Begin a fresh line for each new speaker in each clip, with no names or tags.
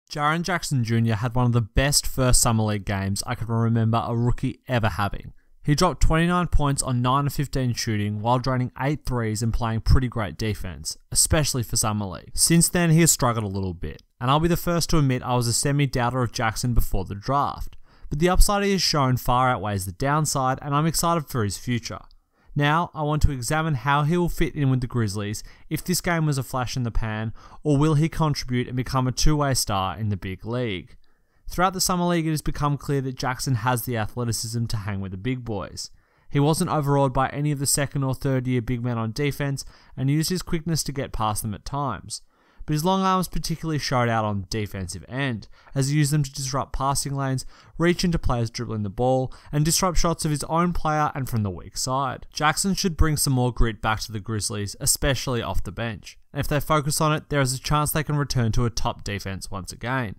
Jaren Jackson Junior had one of the best first Summer League games I can remember a rookie ever having. He dropped 29 points on 9 of 15 shooting while draining 8 threes and playing pretty great defense, especially for Summer League. Since then, he has struggled a little bit, and I'll be the first to admit I was a semi-doubter of Jackson before the draft. But the upside he has shown far outweighs the downside, and I'm excited for his future. Now, I want to examine how he will fit in with the Grizzlies, if this game was a flash in the pan, or will he contribute and become a two-way star in the big league. Throughout the Summer League, it has become clear that Jackson has the athleticism to hang with the big boys. He wasn't overawed by any of the second or third year big men on defense, and used his quickness to get past them at times. But his long arms particularly showed out on the defensive end, as he used them to disrupt passing lanes, reach into players dribbling the ball, and disrupt shots of his own player and from the weak side. Jackson should bring some more grit back to the Grizzlies, especially off the bench. And if they focus on it, there is a chance they can return to a top defense once again.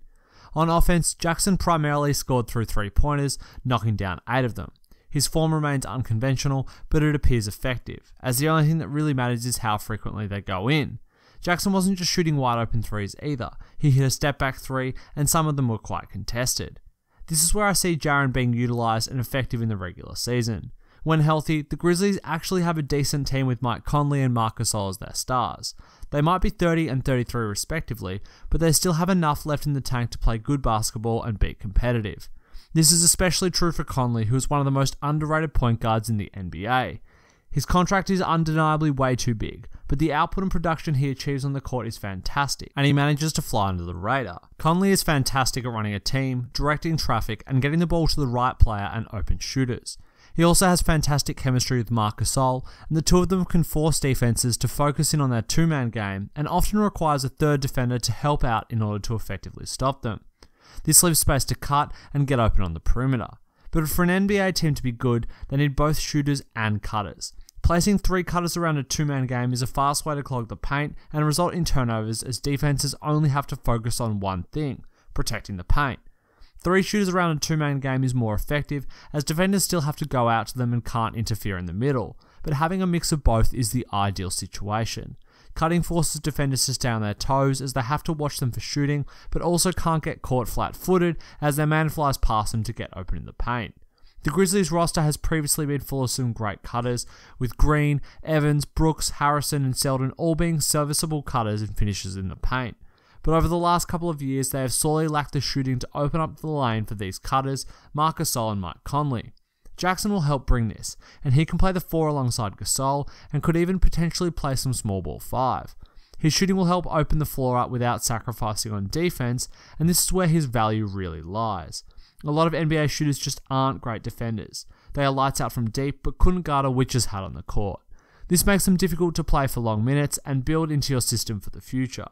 On offense, Jackson primarily scored through three-pointers, knocking down 8 of them. His form remains unconventional, but it appears effective, as the only thing that really matters is how frequently they go in. Jackson wasn't just shooting wide open threes either. He hit a step back 3, and some of them were quite contested. This is where I see Jaren being utilised and effective in the regular season. When healthy, the Grizzlies actually have a decent team with Mike Conley and Marc Gasol as their stars. They might be 30 and 33 respectively, but they still have enough left in the tank to play good basketball and be competitive. This is especially true for Conley, who is one of the most underrated point guards in the NBA. His contract is undeniably way too big, but the output and production he achieves on the court is fantastic, and he manages to fly under the radar. Conley is fantastic at running a team, directing traffic, and getting the ball to the right player and open shooters. He also has fantastic chemistry with Marc Gasol, and the two of them can force defenses to focus in on their two-man game, and often requires a third defender to help out in order to effectively stop them. This leaves space to cut and get open on the perimeter. But for an NBA team to be good, they need both shooters and cutters. Placing 3 cutters around a two-man game is a fast way to clog the paint and result in turnovers, as defenses only have to focus on one thing: protecting the paint. 3 shooters around a two-man game is more effective, as defenders still have to go out to them and can't interfere in the middle, but having a mix of both is the ideal situation. Cutting forces defenders to stay on their toes, as they have to watch them for shooting, but also can't get caught flat-footed as their man flies past them to get open in the paint. The Grizzlies roster has previously been full of some great cutters, with Green, Evans, Brooks, Harrison and Selden all being serviceable cutters and finishers in the paint. But over the last couple of years, they have sorely lacked the shooting to open up the lane for these cutters, Marc Gasol and Mike Conley. Jackson will help bring this, and he can play the 4 alongside Gasol, and could even potentially play some small ball 5. His shooting will help open the floor up without sacrificing on defense, and this is where his value really lies. A lot of NBA shooters just aren't great defenders. They are lights out from deep, but couldn't guard a witch's hat on the court. This makes them difficult to play for long minutes and build into your system for the future.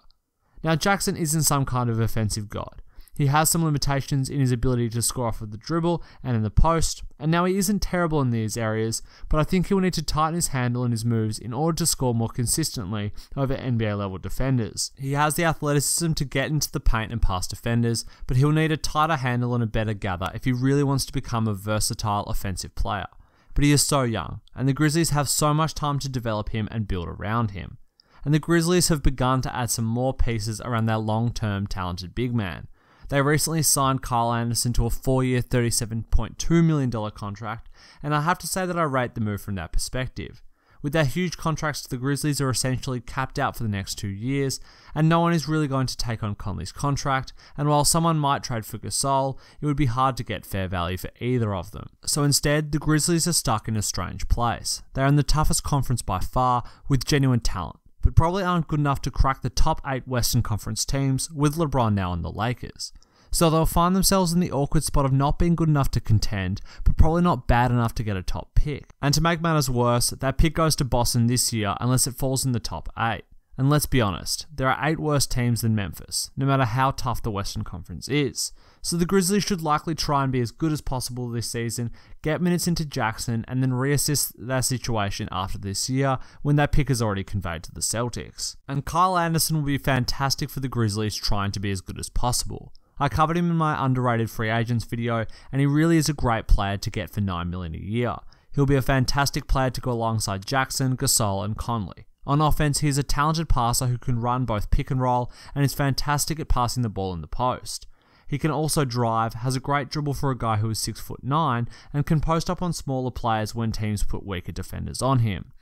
Now, Jackson isn't some kind of offensive god. He has some limitations in his ability to score off of the dribble and in the post, and now he isn't terrible in these areas, but I think he will need to tighten his handle and his moves in order to score more consistently over NBA level defenders. He has the athleticism to get into the paint and past defenders, but he'll need a tighter handle and a better gather if he really wants to become a versatile offensive player. But he is so young, and the Grizzlies have so much time to develop him and build around him. And the Grizzlies have begun to add some more pieces around their long-term talented big man. They recently signed Kyle Anderson to a 4-year $37.2 million contract, and I have to say that I rate the move from that perspective. With their huge contracts, the Grizzlies are essentially capped out for the next 2 years, and no one is really going to take on Conley's contract, and while someone might trade for Gasol, it would be hard to get fair value for either of them. So instead, the Grizzlies are stuck in a strange place. They are in the toughest conference by far, with genuine talent, but probably aren't good enough to crack the top 8 Western Conference teams, with LeBron now on the Lakers. So they'll find themselves in the awkward spot of not being good enough to contend, but probably not bad enough to get a top pick. And to make matters worse, that pick goes to Boston this year unless it falls in the top 8. And let's be honest, there are 8 worse teams than Memphis, no matter how tough the Western Conference is. So the Grizzlies should likely try and be as good as possible this season, get minutes into Jackson, and then reassess their situation after this year when that pick is already conveyed to the Celtics. And Kyle Anderson will be fantastic for the Grizzlies trying to be as good as possible. I covered him in my underrated free agents video, and he really is a great player to get for $9 million a year. He'll be a fantastic player to go alongside Jackson, Gasol, and Conley. On offense, he is a talented passer who can run both pick and roll and is fantastic at passing the ball in the post. He can also drive, has a great dribble for a guy who is 6'9", and can post up on smaller players when teams put weaker defenders on him.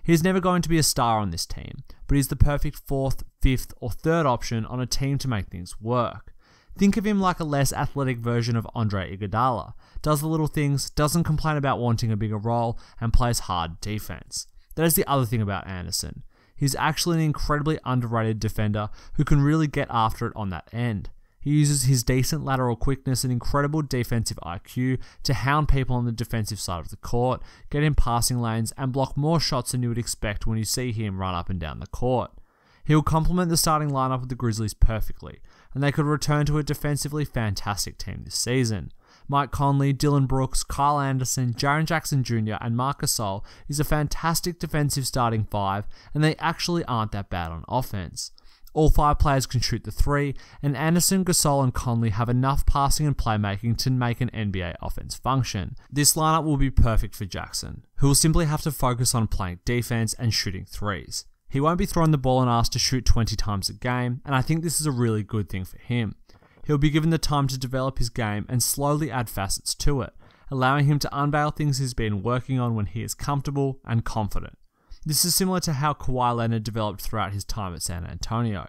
He is never going to be a star on this team, but he's the perfect 4th, 5th, or 3rd option on a team to make things work. Think of him like a less athletic version of Andre Iguodala, does the little things, doesn't complain about wanting a bigger role, and plays hard defense. That is the other thing about Anderson. He's actually an incredibly underrated defender who can really get after it on that end. He uses his decent lateral quickness and incredible defensive IQ to hound people on the defensive side of the court, get in passing lanes, and block more shots than you would expect when you see him run up and down the court. He will complement the starting lineup of the Grizzlies perfectly, and they could return to a defensively fantastic team this season. Mike Conley, Dylan Brooks, Kyle Anderson, Jaren Jackson Junior, and Marc Gasol is a fantastic defensive starting 5, and they actually aren't that bad on offense. All 5 players can shoot the 3, and Anderson, Gasol, and Conley have enough passing and playmaking to make an NBA offense function. This lineup will be perfect for Jackson, who will simply have to focus on playing defense and shooting 3s. He won't be throwing the ball and asked to shoot 20 times a game, and I think this is a really good thing for him. He'll be given the time to develop his game and slowly add facets to it, allowing him to unveil things he's been working on when he is comfortable and confident. This is similar to how Kawhi Leonard developed throughout his time at San Antonio.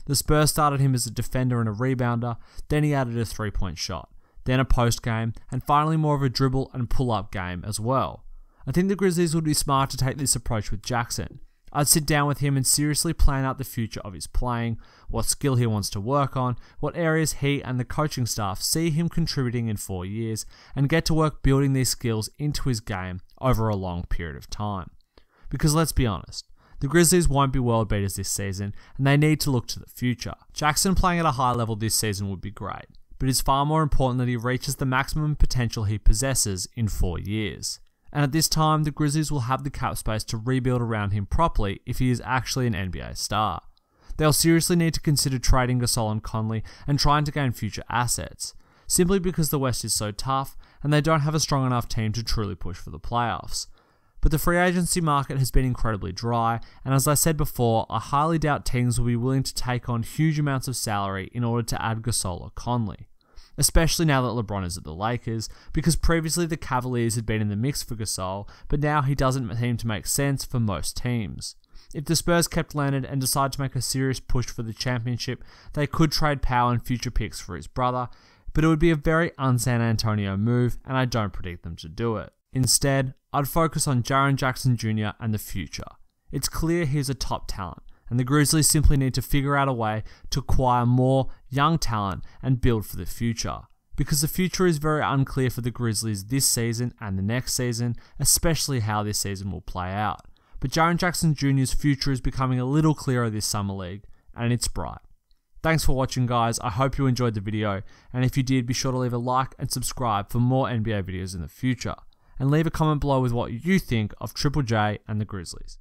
The Spurs started him as a defender and a rebounder, then he added a 3-point shot, then a post game, and finally more of a dribble and pull-up game as well. I think the Grizzlies would be smart to take this approach with Jackson. I'd sit down with him and seriously plan out the future of his playing, what skill he wants to work on, what areas he and the coaching staff see him contributing in 4 years, and get to work building these skills into his game over a long period of time. Because let's be honest, the Grizzlies won't be world beaters this season, and they need to look to the future. Jackson playing at a high level this season would be great, but it's far more important that he reaches the maximum potential he possesses in 4 years. And at this time, the Grizzlies will have the cap space to rebuild around him properly if he is actually an NBA star. They'll seriously need to consider trading Gasol and Conley and trying to gain future assets, simply because the West is so tough and they don't have a strong enough team to truly push for the playoffs. But the free agency market has been incredibly dry, and as I said before, I highly doubt teams will be willing to take on huge amounts of salary in order to add Gasol or Conley. Especially now that LeBron is at the Lakers, because previously the Cavaliers had been in the mix for Gasol, but now he doesn't seem to make sense for most teams. If the Spurs kept Leonard and decided to make a serious push for the championship, they could trade Powell and future picks for his brother, but it would be a very un-San Antonio move, and I don't predict them to do it. Instead, I'd focus on Jaren Jackson Junior and the future. It's clear he's a top talent, and the Grizzlies simply need to figure out a way to acquire more young talent and build for the future. Because the future is very unclear for the Grizzlies this season and the next season, especially how this season will play out. But Jaren Jackson Jr.'s future is becoming a little clearer this summer league, and it's bright. Thanks for watching, guys. I hope you enjoyed the video, and if you did, be sure to leave a like and subscribe for more NBA videos in the future. And leave a comment below with what you think of Triple J and the Grizzlies.